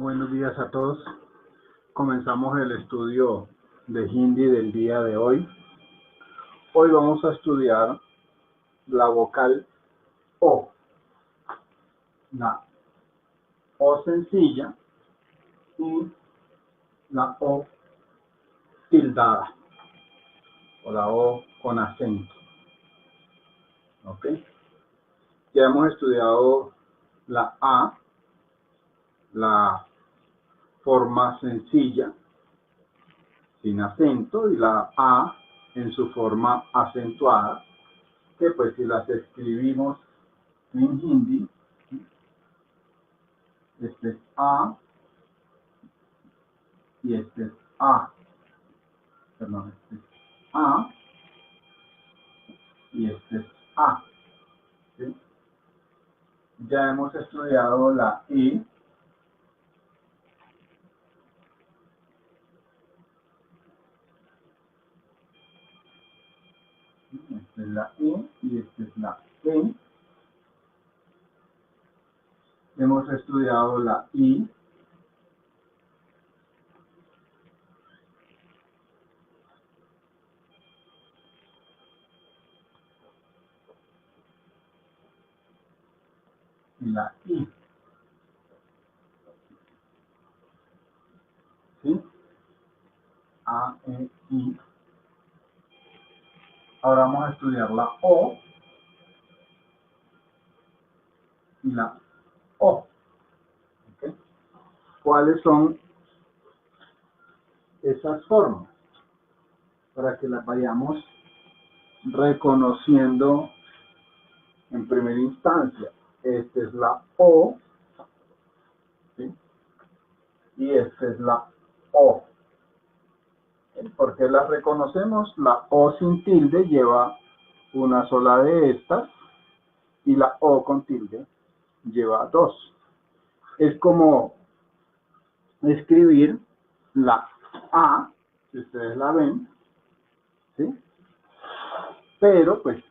Buenos días a todos. Comenzamos el estudio de Hindi del día de hoy. Hoy vamos a estudiar la vocal O, la O sencilla y la O tildada o la O con acento. ¿Ok? Ya hemos estudiado la A, la forma sencilla sin acento, y la A en su forma acentuada, que pues si las escribimos en hindi, este es A y este es A, perdón, este es A y este es A, ¿sí? Ya hemos estudiado la I, esta es la I y esta es la E. Hemos estudiado la I, y la I, ¿sí? A, E, I. Ahora vamos a estudiar la O y la O. ¿Okay? ¿Cuáles son esas formas? Para que las vayamos reconociendo en primera instancia. Esta es la O, ¿sí? Y esta es la O. ¿Por qué las reconocemos? La O sin tilde lleva una sola de estas y la O con tilde lleva dos. Es como escribir la A, si ustedes la ven, ¿sí? Pero pues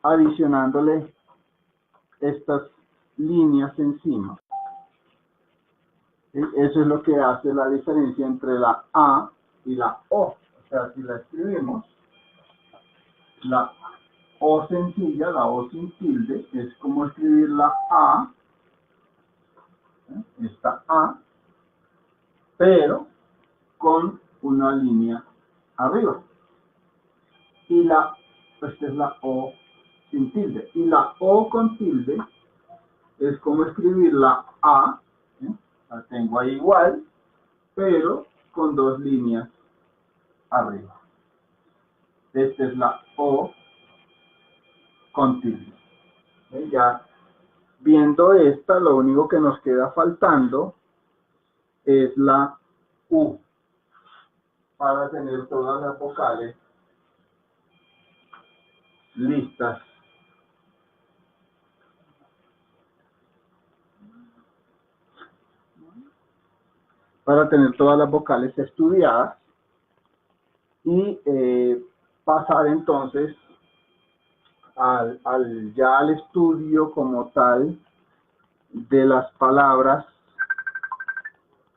adicionándole estas líneas encima. ¿Sí? Eso es lo que hace la diferencia entre la A y la O. O sea, si la escribimos, la O sencilla, la O sin tilde, es como escribir la A, esta A, pero con una línea arriba. Y esta es la O sin tilde. Y la O con tilde es como escribir la A, ¿sí? La tengo ahí igual, pero con dos líneas arriba. Esta es la O con tilde. Ya viendo esta, lo único que nos queda faltando es la U, para tener todas las vocales listas. Para tener todas las vocales estudiadas y pasar entonces ya al estudio como tal de las palabras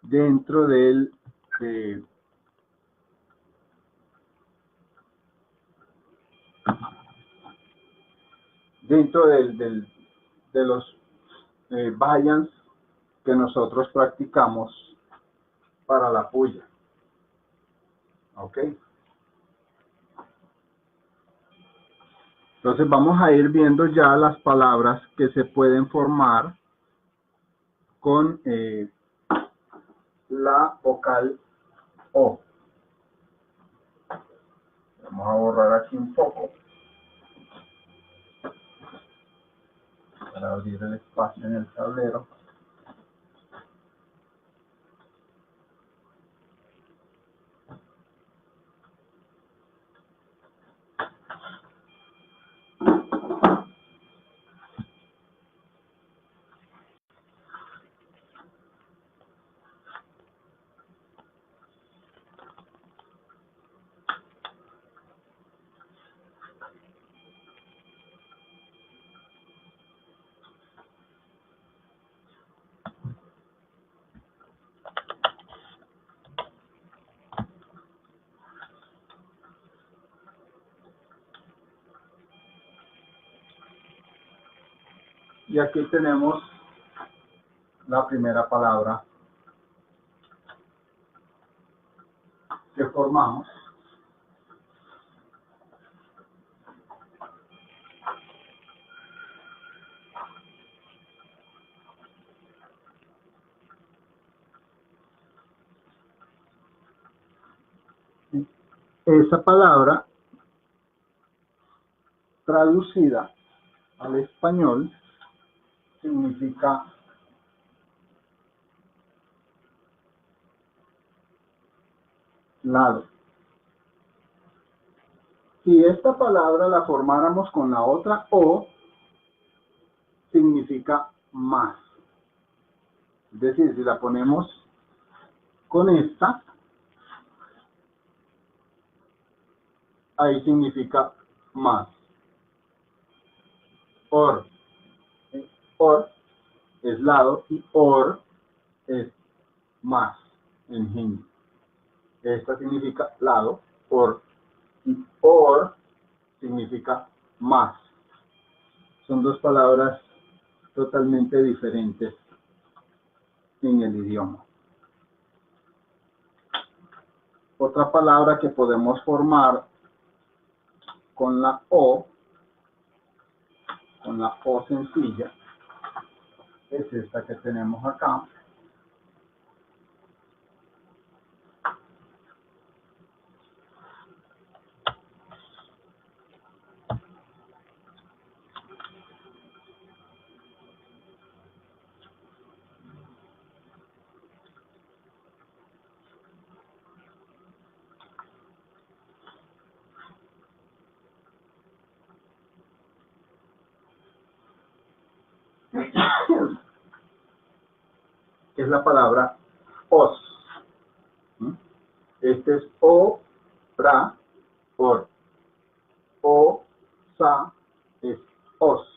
dentro del de los variants que nosotros practicamos para la puya. ¿Ok? Entonces vamos a ir viendo ya las palabras que se pueden formar con la vocal O. Vamos a borrar aquí un poco para abrir el espacio en el tablero. Y aquí tenemos la primera palabra que formamos. Esa palabra traducida al español significa lado. Si esta palabra la formáramos con la otra O, significa más. Es decir, si la ponemos con esta, ahí significa más. Or. Or es lado y or es más en hindi. Esta significa lado, y or significa más. Son dos palabras totalmente diferentes en el idioma. Otra palabra que podemos formar con la O sencilla, es esta que tenemos acá. Que es la palabra os. Este es o, ra, or. O, sa, es os.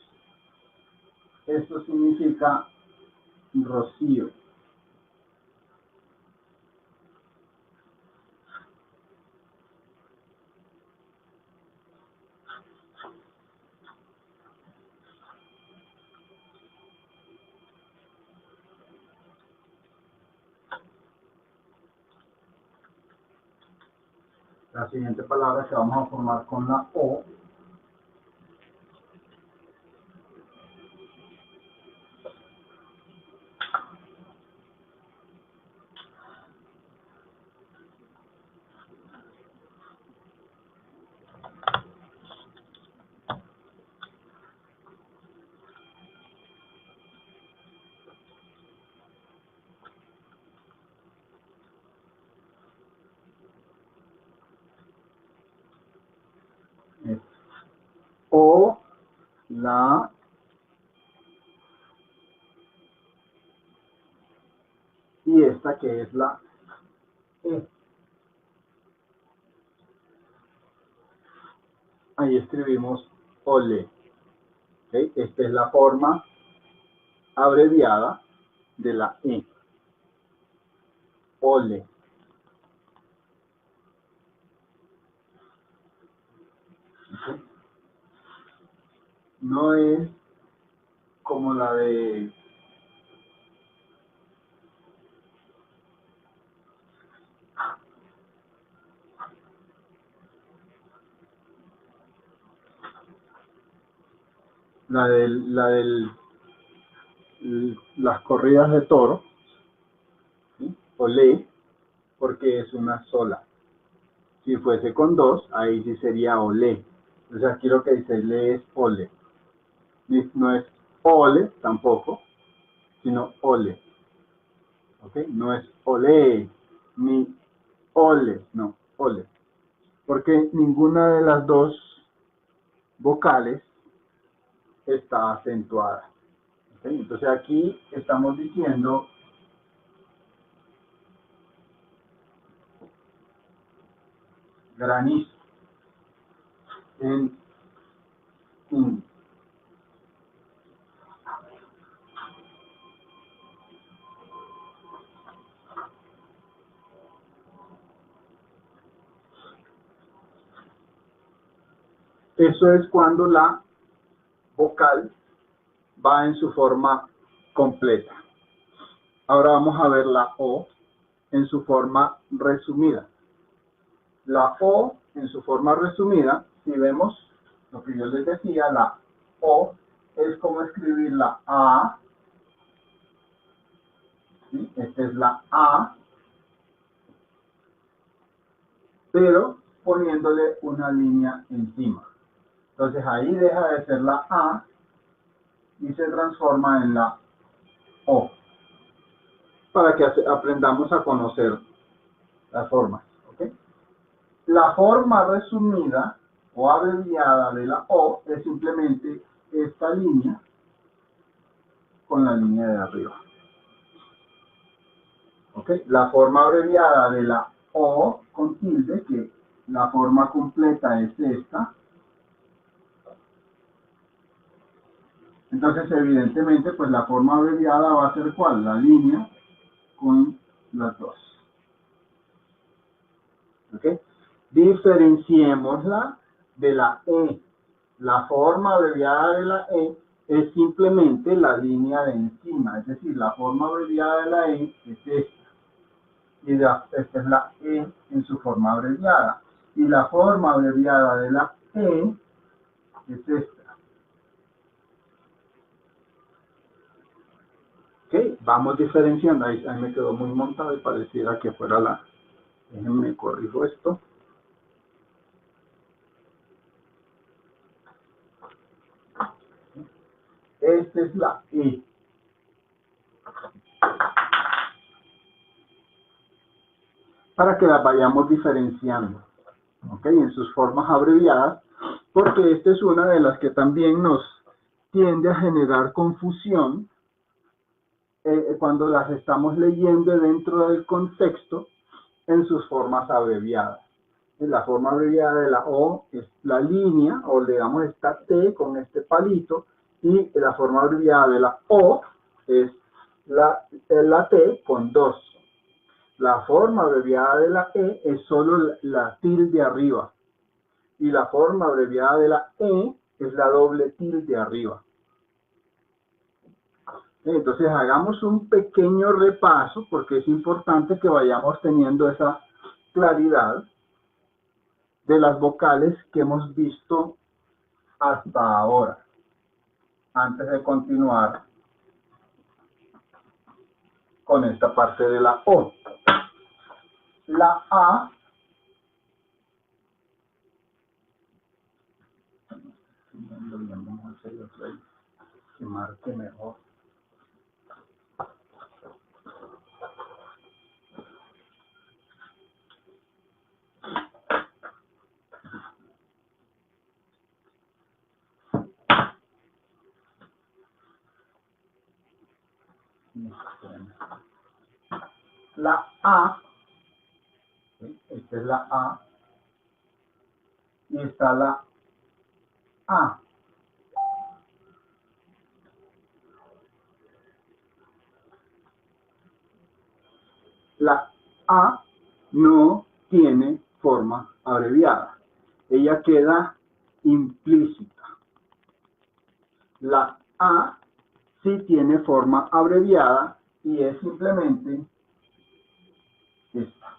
Esto significa rocío. La siguiente palabra que vamos a formar con la O es O, la, y esta que es la E. Ahí escribimos ole. ¿Okay? Esta es la forma abreviada de la E. Ole. ¿Okay? No es como la de las corridas de toro, ¿sí? Olé, porque es una sola. Si fuese con dos, ahí sí sería olé. O sea, aquí lo que dice le es ole. No es ole tampoco, sino ole. ¿Ok? No es ole, ni ole, no, ole. Porque ninguna de las dos vocales está acentuada. ¿Okay? Entonces aquí estamos diciendo granizo en un. Eso es cuando la vocal va en su forma completa. Ahora vamos a ver la O en su forma resumida. La O en su forma resumida, si vemos lo que yo les decía, la O es como escribir la A, ¿sí? Esta es la A, pero poniéndole una línea encima. Entonces ahí deja de ser la A y se transforma en la O, para que aprendamos a conocer las formas. ¿Okay? La forma resumida o abreviada de la O es simplemente esta línea con la línea de arriba. ¿Okay? La forma abreviada de la O con tilde, que la forma completa es esta. Entonces, evidentemente, pues la forma abreviada va a ser ¿cuál? La línea con las dos. ¿Okay? Diferenciémosla de la E. La forma abreviada de la E es simplemente la línea de encima, es decir, la forma abreviada de la E es esta. Y esta es la E en su forma abreviada. Y la forma abreviada de la E es esta. Ok, vamos diferenciando. Ahí me quedó muy montado y pareciera que fuera la... Déjenme corrijo esto. Esta es la E. Para que las vayamos diferenciando, ¿ok? En sus formas abreviadas, porque esta es una de las que también nos tiende a generar confusión cuando las estamos leyendo dentro del contexto en sus formas abreviadas. La forma abreviada de la O es la línea, o le damos esta T con este palito, y la forma abreviada de la O es la T con dos. La forma abreviada de la E es solo la tilde arriba, y la forma abreviada de la E es la doble tilde arriba. Entonces hagamos un pequeño repaso porque es importante que vayamos teniendo esa claridad de las vocales que hemos visto hasta ahora, antes de continuar con esta parte de la O. La A vamos a hacer otra vez que marque mejor. La A, esta es la A, y está la A. La A no tiene forma abreviada. Ella queda implícita. La A sí tiene forma abreviada y es simplemente esta.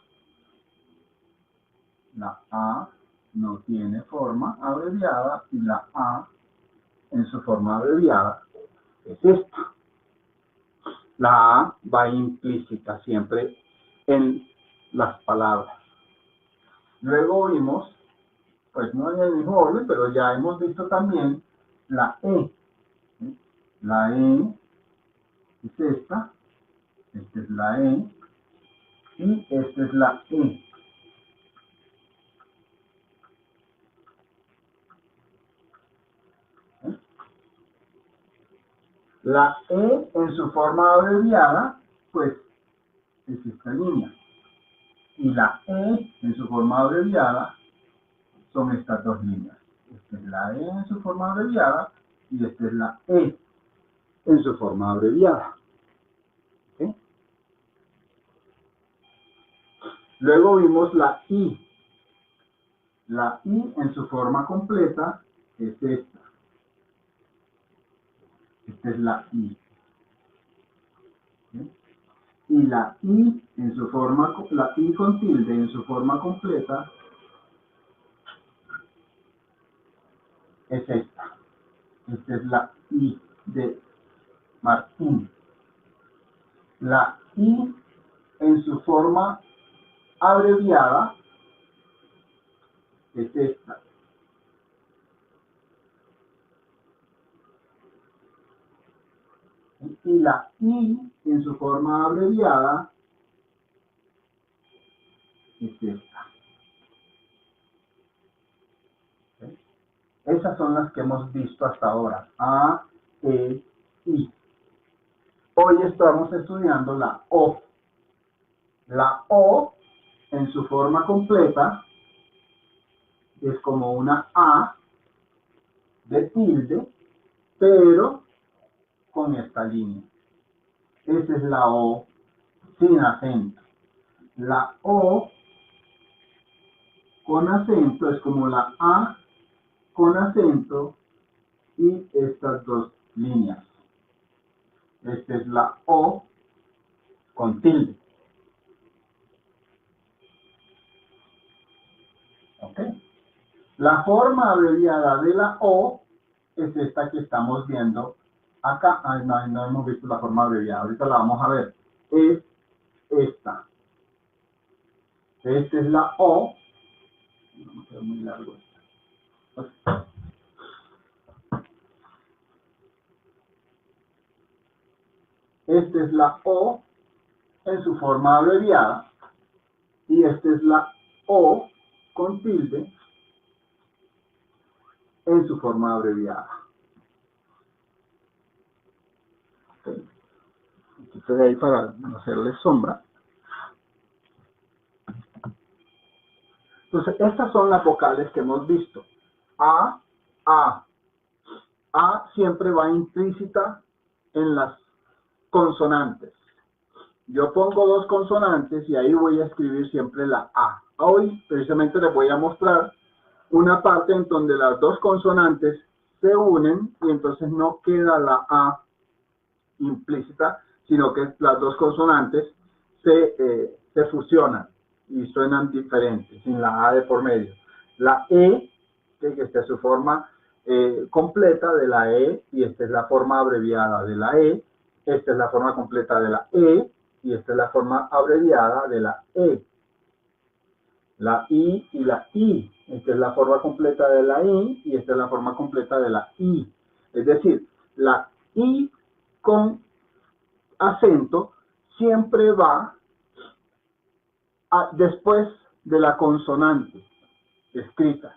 La A no tiene forma abreviada y la A en su forma abreviada es esta. La A va implícita siempre en las palabras. Luego vimos, pues no en el mismo orden, pero ya hemos visto también la E. La E es esta es la E, y esta es la E. La E en su forma abreviada, pues es esta línea. Y la E en su forma abreviada son estas dos líneas. Esta es la E en su forma abreviada y esta es la E en su forma abreviada. ¿Okay? Luego vimos la I. La I en su forma completa es esta. Esta es la I. ¿Sí? Y la I en su forma, la I con tilde en su forma completa es esta. Esta es la I de Martín. La I en su forma abreviada es esta. Y la I en su forma abreviada es esta. ¿Sí? Esas son las que hemos visto hasta ahora. A, E, I. Hoy estamos estudiando la O. La O en su forma completa es como una A de tilde, pero con esta línea. Esa es la O sin acento. La O con acento es como la A con acento y estas dos líneas. Esta es la O con tilde. ¿Ok? La forma abreviada de la O es esta que estamos viendo acá. Ay, no hemos visto la forma abreviada. Ahorita la vamos a ver. Es esta. Esta es la O. No me queda muy largo esto. Esta es la O en su forma abreviada. Y esta es la O con tilde en su forma abreviada. ¿Okay? Entonces ahí para hacerle sombra. Entonces, estas son las vocales que hemos visto. A, A. A siempre va implícita en las consonantes. Yo pongo dos consonantes y ahí voy a escribir siempre la A. Hoy precisamente les voy a mostrar una parte en donde las dos consonantes se unen y entonces no queda la A implícita, sino que las dos consonantes se fusionan y suenan diferentes, sin la A de por medio. La E, que esta es su forma completa de la E, y esta es la forma abreviada de la E, esta es la forma completa de la E, y esta es la forma abreviada de la E. La I y la I, esta es la forma completa de la I, y esta es la forma completa de la I. Es decir, la I con acento siempre va después de la consonante escrita.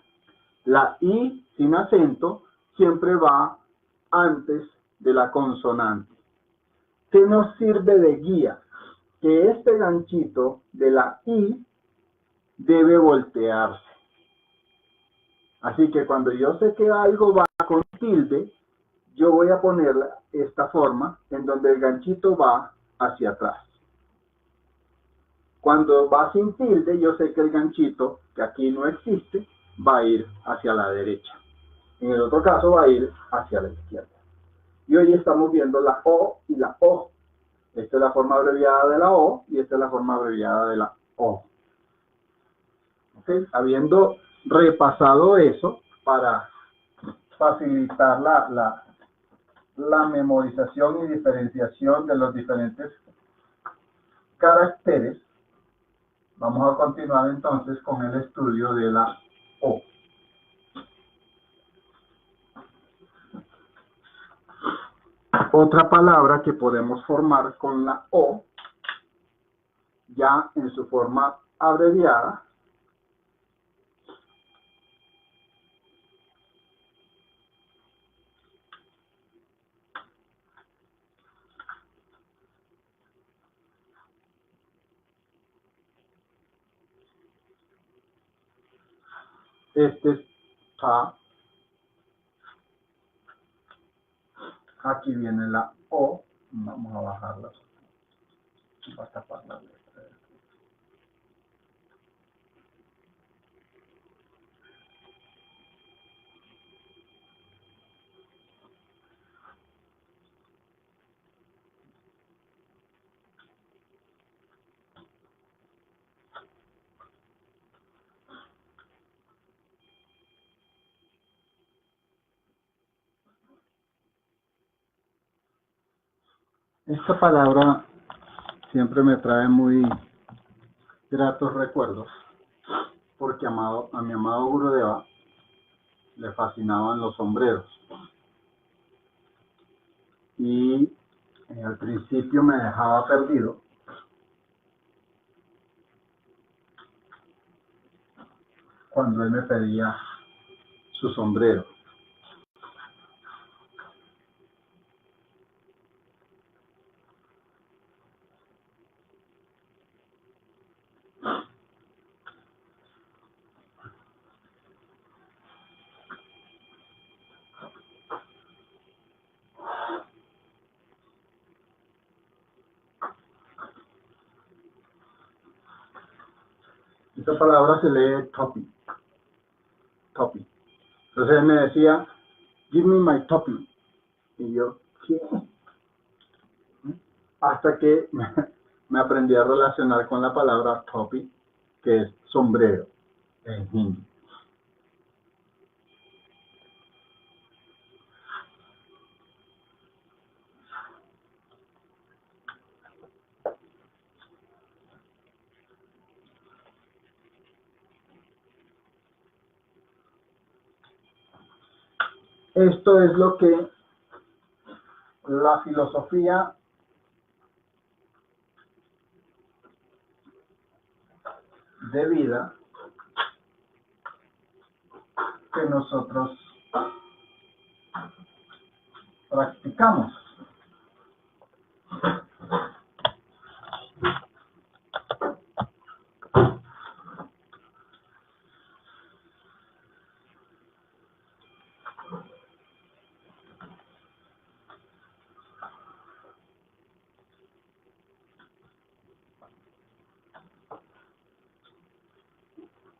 La I sin acento siempre va antes de la consonante. ¿Qué nos sirve de guía? Que este ganchito de la I debe voltearse. Así que cuando yo sé que algo va con tilde, yo voy a poner esta forma en donde el ganchito va hacia atrás. Cuando va sin tilde, yo sé que el ganchito, que aquí no existe, va a ir hacia la derecha. En el otro caso va a ir hacia la izquierda. Y hoy estamos viendo la O y la O. Esta es la forma abreviada de la O y esta es la forma abreviada de la O. ¿Okay? Habiendo repasado eso para facilitar la memorización y diferenciación de los diferentes caracteres, vamos a continuar entonces con el estudio de la O. Otra palabra que podemos formar con la O, ya en su forma abreviada, este es A. Aquí viene la O. Vamos a bajarla. Va a tapar la letra. Esta palabra siempre me trae muy gratos recuerdos, porque a mi amado Gurudeva le fascinaban los sombreros. Y al principio me dejaba perdido cuando él me pedía su sombrero. Esta palabra se lee topi. Topi. Entonces él me decía, give me my topi. Y yo, ¿qué? Hasta que me aprendí a relacionar con la palabra topi, que es sombrero en hindi. Esto es lo que la filosofía de vida que nosotros practicamos.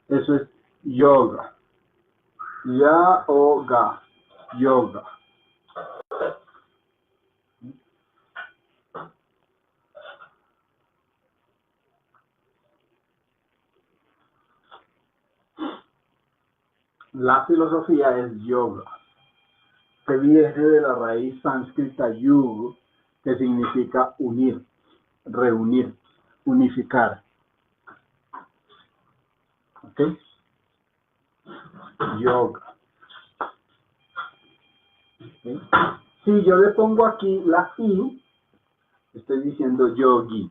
Eso es yoga. Yoga. Yoga. La filosofía es yoga, que viene de la raíz sánscrita yugo, que significa unir, reunir, unificar. ¿Ok? Yoga. ¿Okay? Si yo le pongo aquí la i, estoy diciendo yogi.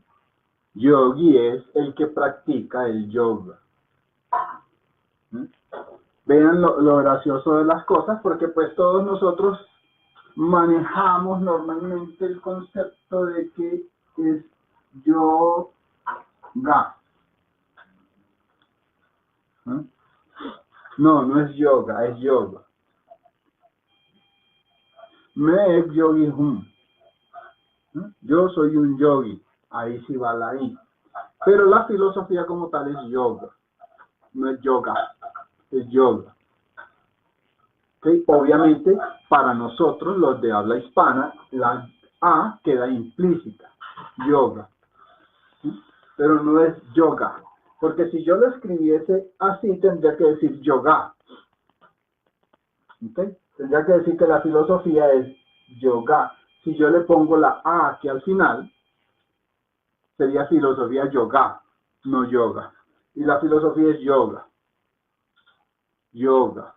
Yogi es el que practica el yoga. ¿Mm? Vean lo gracioso de las cosas, porque pues todos nosotros manejamos normalmente el concepto de que es yoga. ¿Mm? No, no es yoga, es yoga. Me ek yogi hum. Yo soy un yogi. Ahí sí va la I. Pero la filosofía como tal es yoga. No es yoga, es yoga. ¿Okay? Obviamente, para nosotros, los de habla hispana, la A queda implícita. Yoga. ¿Sí? Pero no es yoga. Porque si yo lo escribiese así, tendría que decir yoga. ¿Okay? Tendría que decir que la filosofía es yoga. Si yo le pongo la A aquí al final, sería filosofía yoga, no yoga. Y la filosofía es yoga. Yoga.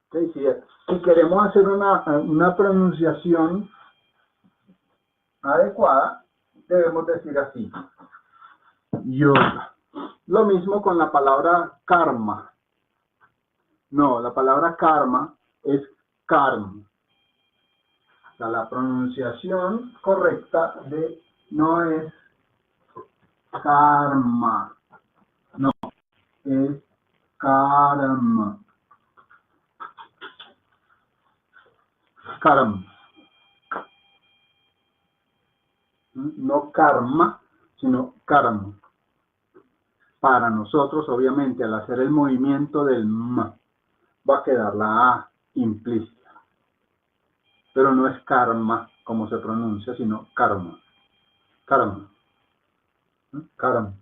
¿Okay? Si queremos hacer una pronunciación adecuada, debemos decir así. Yoga. Lo mismo con la palabra karma. No, la palabra karma es karma. O sea, la pronunciación correcta no es karma. No, es karma. Karma. No karma, sino karma. Para nosotros, obviamente, al hacer el movimiento del m, va a quedar la A implícita. Pero no es karma, como se pronuncia, sino karma. Karma. Karma.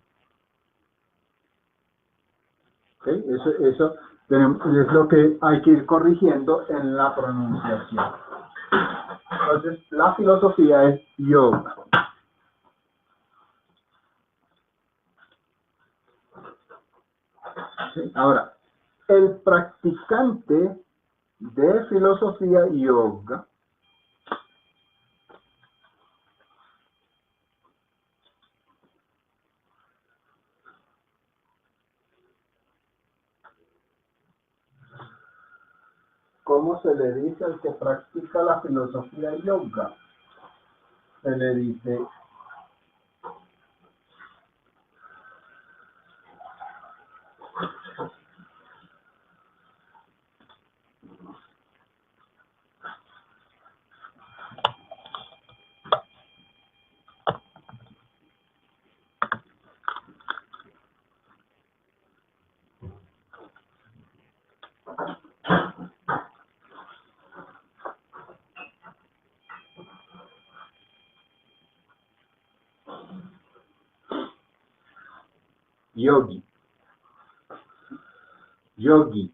¿Okay? Eso es lo que hay que ir corrigiendo en la pronunciación. Entonces, la filosofía es yoga. ¿Sí? Ahora, el practicante de filosofía yoga ¿cómo se le dice al que practica la filosofía yoga? Se le dice yogi. Yogi.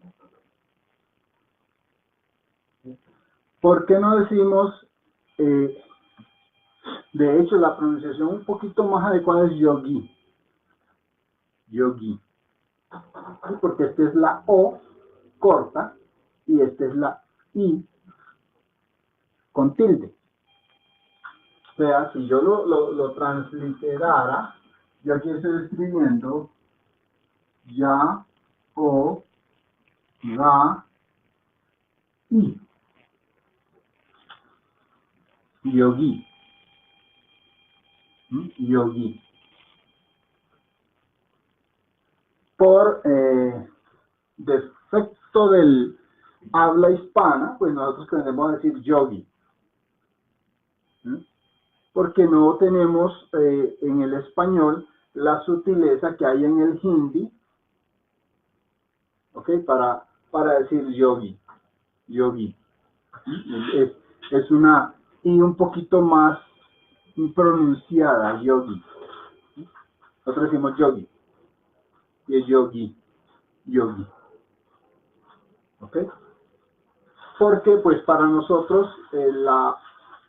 ¿Por qué no decimos, de hecho, la pronunciación un poquito más adecuada es yogi? Yogi. ¿Sí? Porque esta es la O corta y esta es la I con tilde. O sea, si yo lo transliterara, yo aquí estoy escribiendo ya, o, ga, i. Yogi. Yogi. Por defecto del habla hispana, pues nosotros tendemos a decir yogi. Porque no tenemos en el español la sutileza que hay en el hindi, ¿ok? Para decir yogi. Yogi. Es una I un poquito más pronunciada, yogi. Nosotros decimos yogi. Y es yogi. Yogi. ¿Ok? Porque pues para nosotros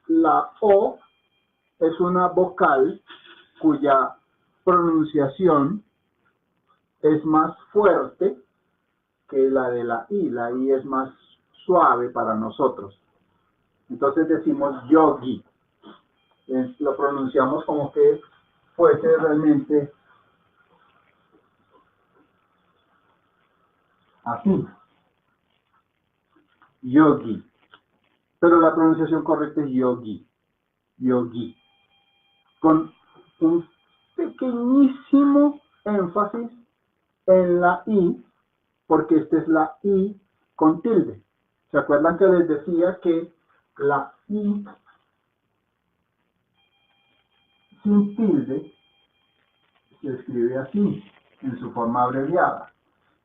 la O es una vocal cuya pronunciación es más fuerte que la de la I. La I es más suave para nosotros. Entonces decimos yogi. Lo pronunciamos como que fuese realmente así. Yogi. Pero la pronunciación correcta es yogi. Yogi. Con un pequeñísimo énfasis en la I, porque esta es la I con tilde. ¿Se acuerdan que les decía que la I sin tilde se escribe así, en su forma abreviada?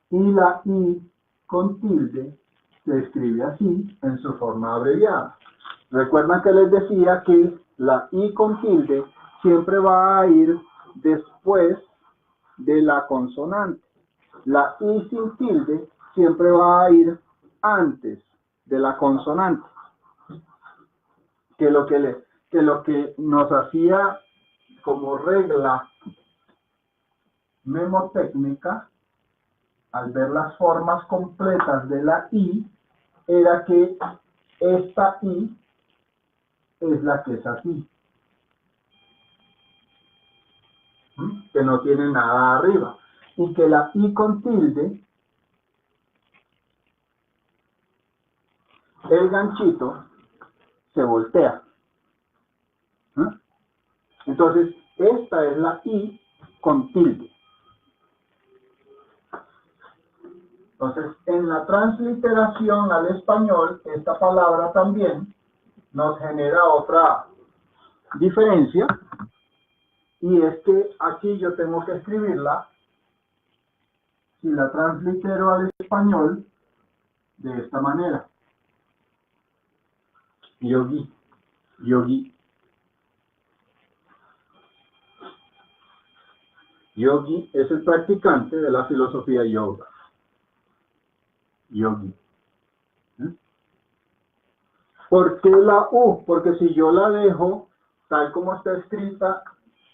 Y la I con tilde se escribe así, en su forma abreviada. Recuerdan que les decía que la I con tilde siempre va a ir después de la consonante. La I sin tilde siempre va a ir antes de la consonante. Que lo que nos hacía como regla memotécnica, al ver las formas completas de la I, era que esta I es la que es así. Que no tiene nada arriba. Y que la I con tilde, el ganchito, se voltea. Entonces, esta es la I con tilde. Entonces, en la transliteración al español, esta palabra también nos genera otra diferencia, y es que aquí yo tengo que escribirla, si la translitero al español, de esta manera. Yogi, yogi. Yogi es el practicante de la filosofía yoga. Yogi. ¿Por qué la U? Porque si yo la dejo tal como está escrita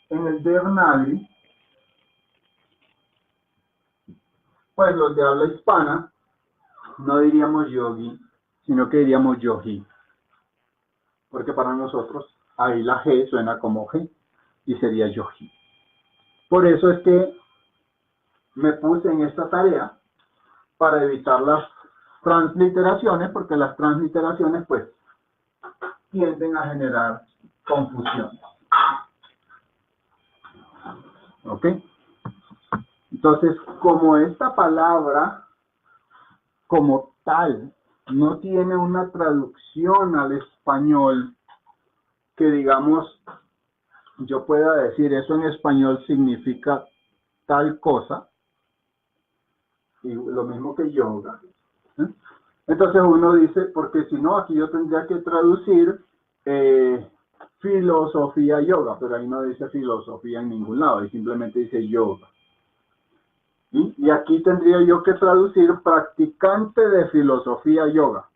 en el Devanagari, pues los de habla hispana no diríamos yogi, sino que diríamos yogi. Porque para nosotros ahí la G suena como G y sería yogi. Por eso es que me puse en esta tarea para evitar las transliteraciones, porque las transliteraciones pues tienden a generar confusión. ¿Ok? Entonces, como esta palabra como tal no tiene una traducción al español que digamos yo pueda decir eso en español significa tal cosa, y lo mismo que yoga. ¿Eh? Entonces uno dice, porque si no, aquí yo tendría que traducir filosofía yoga, pero ahí no dice filosofía en ningún lado, ahí simplemente dice yoga. Y aquí tendría yo que traducir practicante de filosofía yoga.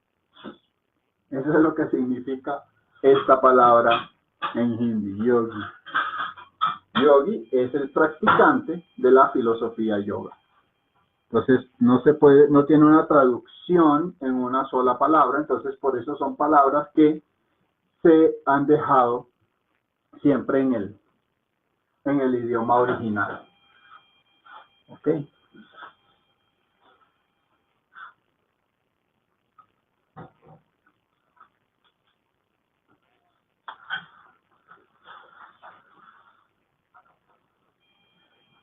Eso es lo que significa esta palabra en hindi, yogi. Yogi es el practicante de la filosofía yoga. Entonces no se puede, no tiene una traducción en una sola palabra, entonces por eso son palabras que se han dejado siempre en el idioma original. ¿Ok?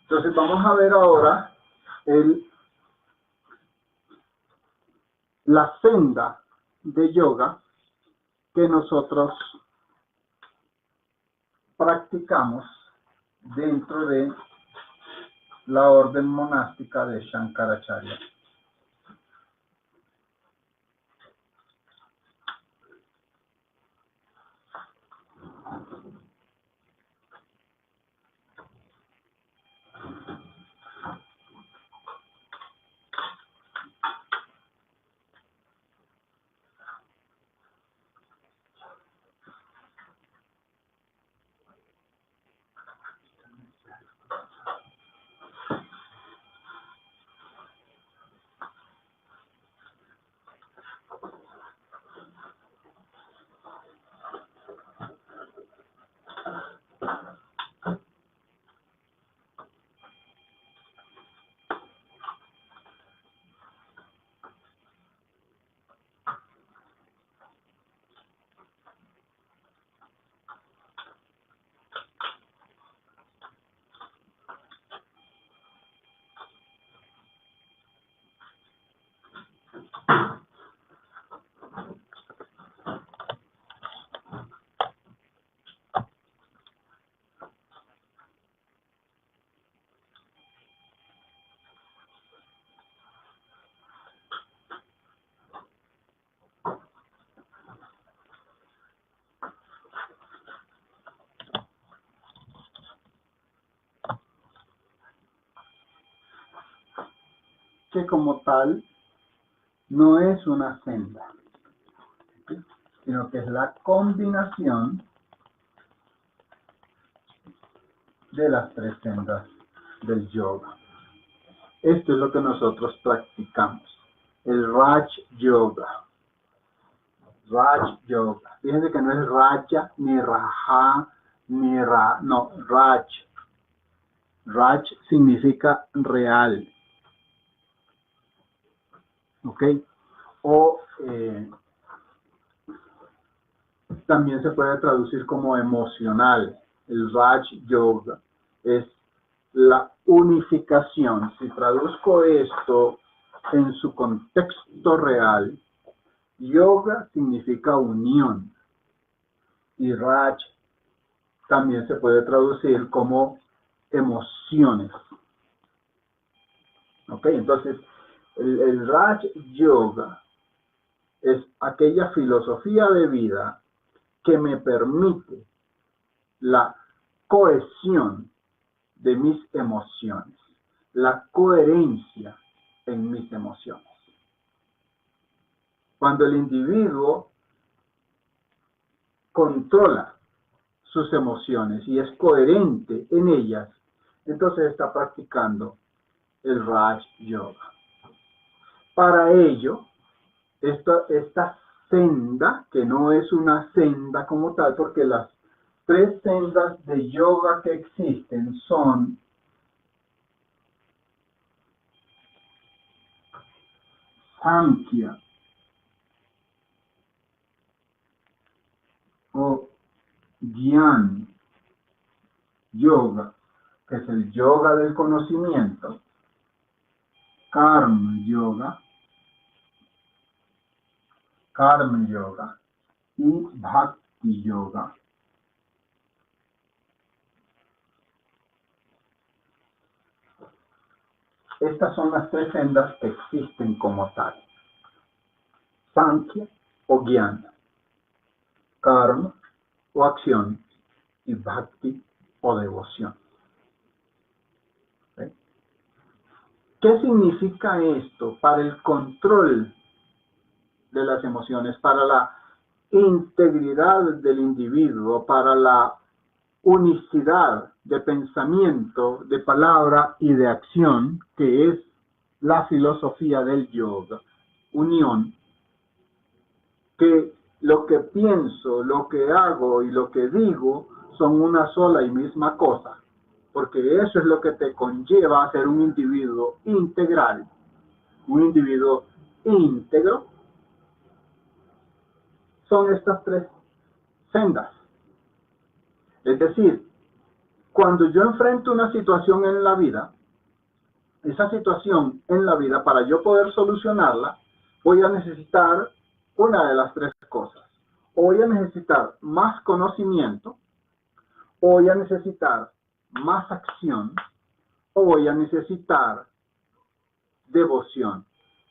Entonces vamos a ver ahora la senda de yoga que nosotros practicamos dentro de la orden monástica de Shankaracharya. Que como tal no es una senda, ¿sí? Sino que es la combinación de las tres sendas del yoga. Esto es lo que nosotros practicamos, el Raj Yoga. Raj Yoga. Fíjense que no es Raja, ni Raja, ni Ra, no, Raj. Raj significa real. ¿Ok? O también se puede traducir como emocional. El Raj Yoga es la unificación. Si traduzco esto en su contexto real, yoga significa unión y Raj también se puede traducir como emociones. ¿Ok? Entonces, el Raj Yoga es aquella filosofía de vida que me permite la cohesión de mis emociones, la coherencia en mis emociones. Cuando el individuo controla sus emociones y es coherente en ellas, entonces está practicando el Raj Yoga. Para ello, esta senda, que no es una senda como tal, porque las tres sendas de yoga que existen son Samkhya o Gyan Yoga, que es el yoga del conocimiento, Karma Yoga y Bhakti Yoga. Estas son las tres sendas que existen como tal. Sankhya o Jnana, Karma o acción y Bhakti o devoción. ¿Sí? ¿Qué significa esto para el control de las emociones, para la integridad del individuo, para la unicidad de pensamiento, de palabra y de acción, que es la filosofía del yoga? Unión, que lo que pienso, lo que hago y lo que digo son una sola y misma cosa, porque eso es lo que te conlleva a ser un individuo integral, un individuo íntegro. Son estas tres sendas. Es decir, cuando yo enfrento una situación en la vida, esa situación en la vida, para yo poder solucionarla, voy a necesitar una de las tres cosas. O voy a necesitar más conocimiento, o voy a necesitar más acción, o voy a necesitar devoción.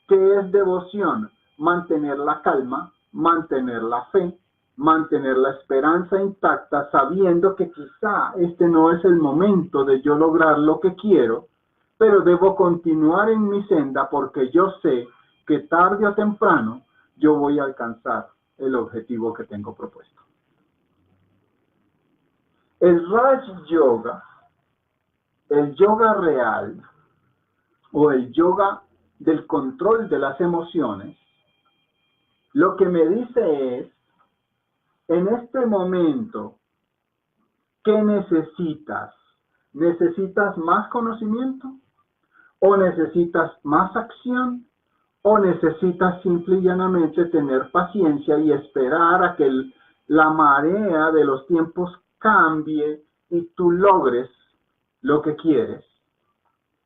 ¿Qué es devoción? Mantener la calma, mantener la fe, mantener la esperanza intacta, sabiendo que quizá este no es el momento de yo lograr lo que quiero, pero debo continuar en mi senda porque yo sé que tarde o temprano yo voy a alcanzar el objetivo que tengo propuesto. El Raj Yoga, el yoga real o el yoga del control de las emociones, lo que me dice es, en este momento, ¿qué necesitas? ¿Necesitas más conocimiento? ¿O necesitas más acción? ¿O necesitas simple y llanamente tener paciencia y esperar a que la marea de los tiempos cambie y tú logres lo que quieres?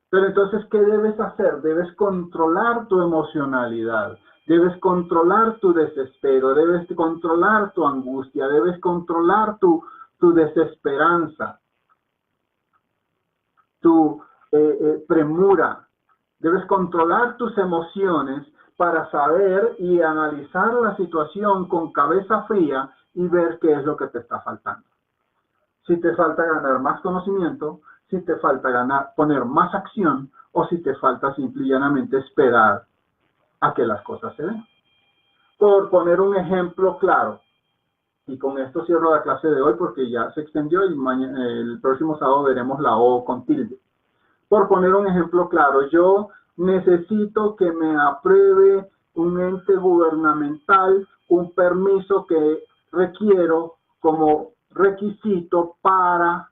Pero entonces, ¿qué debes hacer? Debes controlar tu emocionalidad, debes controlar tu desespero, debes controlar tu angustia, debes controlar tu desesperanza, tu premura. Debes controlar tus emociones para saber y analizar la situación con cabeza fría y ver qué es lo que te está faltando. Si te falta ganar más conocimiento, si te falta poner más acción, o si te falta simple y llanamente esperar a que las cosas se den. Por poner un ejemplo claro, y con esto cierro la clase de hoy porque ya se extendió y el próximo sábado veremos la O con tilde. Por poner un ejemplo claro, yo necesito que me apruebe un ente gubernamental un permiso que requiero como requisito para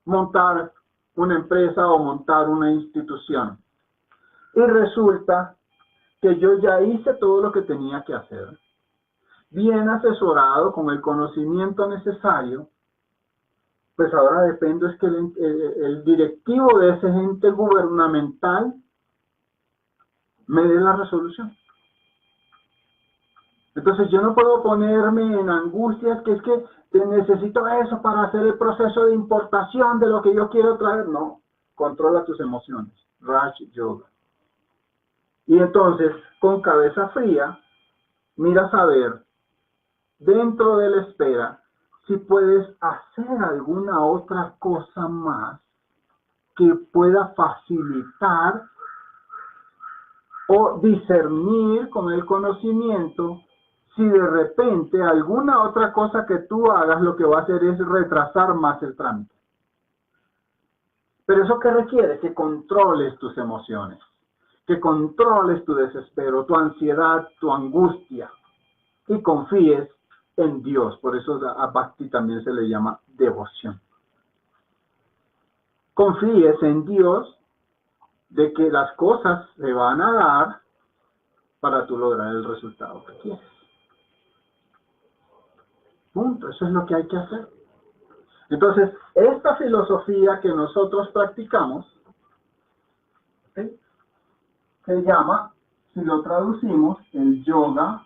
montar una empresa o montar una institución. Y resulta que yo ya hice todo lo que tenía que hacer, bien asesorado con el conocimiento necesario. Pues ahora depende es que el directivo de ese ente gubernamental me dé la resolución. Entonces yo no puedo ponerme en angustias que es que necesito eso para hacer el proceso de importación de lo que yo quiero traer. No, controla tus emociones. Raj Yoga. Y entonces, con cabeza fría, mira a ver, dentro de la espera, si puedes hacer alguna otra cosa más que pueda facilitar o discernir con el conocimiento si de repente alguna otra cosa que tú hagas lo que va a hacer es retrasar más el trámite. Pero eso que requiere que controles tus emociones, que controles tu desespero, tu ansiedad, tu angustia y confíes en Dios. Por eso a Bhakti también se le llama devoción. Confíes en Dios de que las cosas se van a dar para tú lograr el resultado que quieres. Punto. Eso es lo que hay que hacer. Entonces, esta filosofía que nosotros practicamos, ¿sí?, se llama, si lo traducimos, el yoga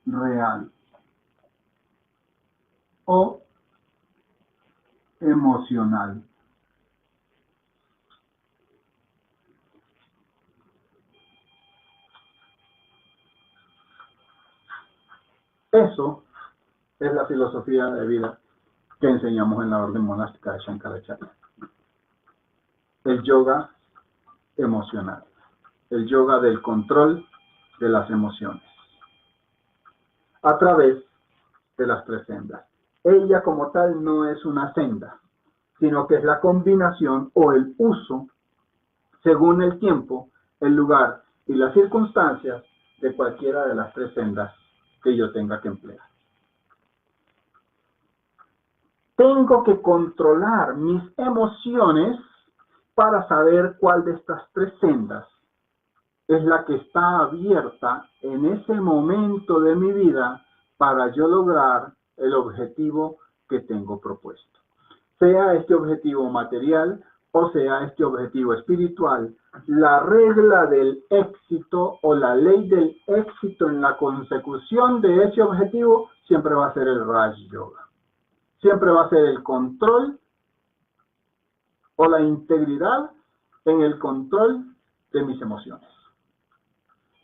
real o emocional. Eso es la filosofía de vida que enseñamos en la orden monástica de Shankaracharya. El yoga emocional, el yoga del control de las emociones, a través de las 3 sendas. Ella como tal no es una senda, sino que es la combinación o el uso, según el tiempo, el lugar y las circunstancias de cualquiera de las 3 sendas que yo tenga que emplear. Tengo que controlar mis emociones para saber cuál de estas 3 sendas es la que está abierta en ese momento de mi vida para yo lograr el objetivo que tengo propuesto. Sea este objetivo material o sea este objetivo espiritual, la regla del éxito o la ley del éxito en la consecución de ese objetivo siempre va a ser el Raj Yoga. Siempre va a ser el control o la integridad en el control de mis emociones.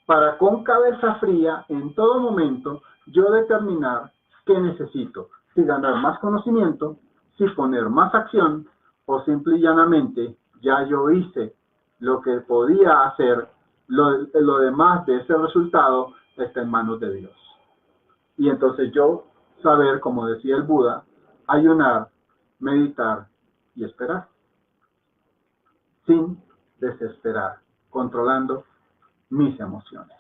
Para con cabeza fría, en todo momento, yo determinar qué necesito. Si ganar más conocimiento, si poner más acción, o simple y llanamente, ya yo hice lo que podía hacer, lo demás de ese resultado está en manos de Dios. Y entonces yo saber, como decía el Buda, ayunar, meditar y esperar. Sin desesperar, controlando mis emociones.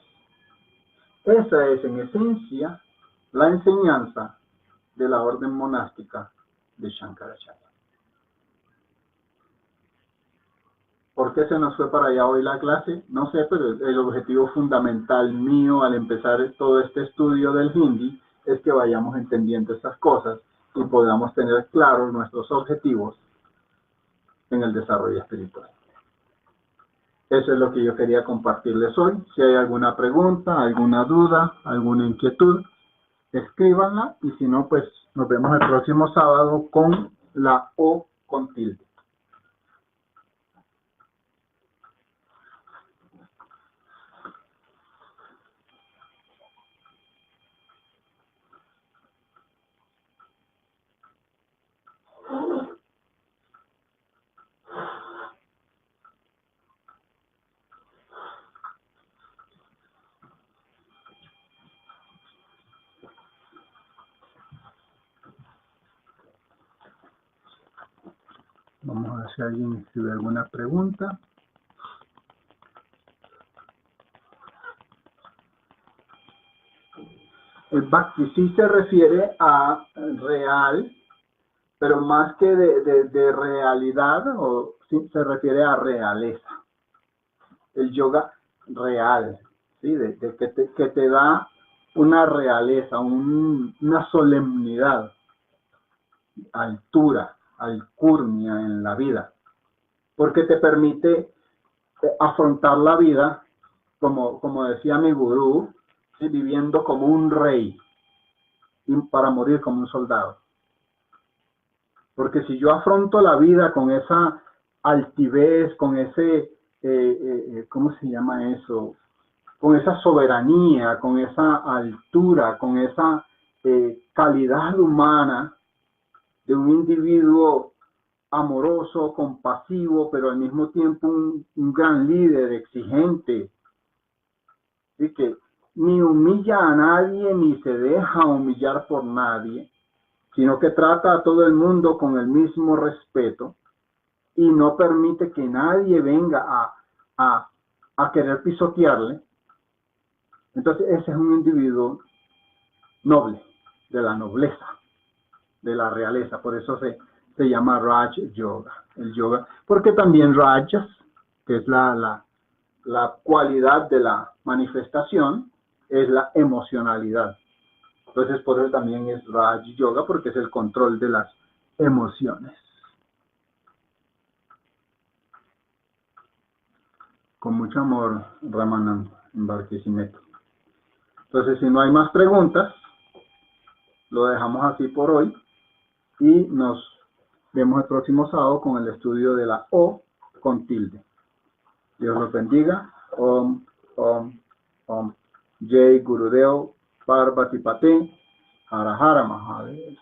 Esa es en esencia la enseñanza de la orden monástica de Shankaracharya. ¿Por qué se nos fue para allá hoy la clase? No sé, pero el objetivo fundamental mío al empezar todo este estudio del hindi es que vayamos entendiendo estas cosas y podamos tener claros nuestros objetivos en el desarrollo espiritual. Eso es lo que yo quería compartirles hoy. Si hay alguna pregunta, alguna duda, alguna inquietud, escríbanla y si no, pues nos vemos el próximo sábado con la O con tilde. Vamos a ver si alguien escribe alguna pregunta. El Bhakti sí se refiere a real, pero más que de realidad, o sí se refiere a realeza. El yoga real, ¿sí? Que te da una realeza, una solemnidad, altura, alcurnia en la vida, porque te permite afrontar la vida, como decía mi gurú, ¿sí?, viviendo como un rey y para morir como un soldado. Porque si yo afronto la vida con esa altivez, con ese, ¿cómo se llama eso? Con esa soberanía, con esa altura, con esa calidad humana de un individuo amoroso, compasivo, pero al mismo tiempo un gran líder, exigente, ¿sí? ni humilla a nadie, ni se deja humillar por nadie, sino que trata a todo el mundo con el mismo respeto y no permite que nadie venga a querer pisotearle. Entonces ese es un individuo noble, de la nobleza, de la realeza. Por eso se llama Raj Yoga, el yoga, porque también Rajas, que es la cualidad de la manifestación, es la emocionalidad. Entonces por eso también es Raj Yoga, porque es el control de las emociones. Con mucho amor, Ramanand en Barquisimeto. Entonces, si no hay más preguntas, lo dejamos así por hoy y nos vemos el próximo sábado con el estudio de la O con tilde. Dios los bendiga. Om, Om, Om. Jai Gurudeo, Parvati Pate, Hara Hara Mahadev.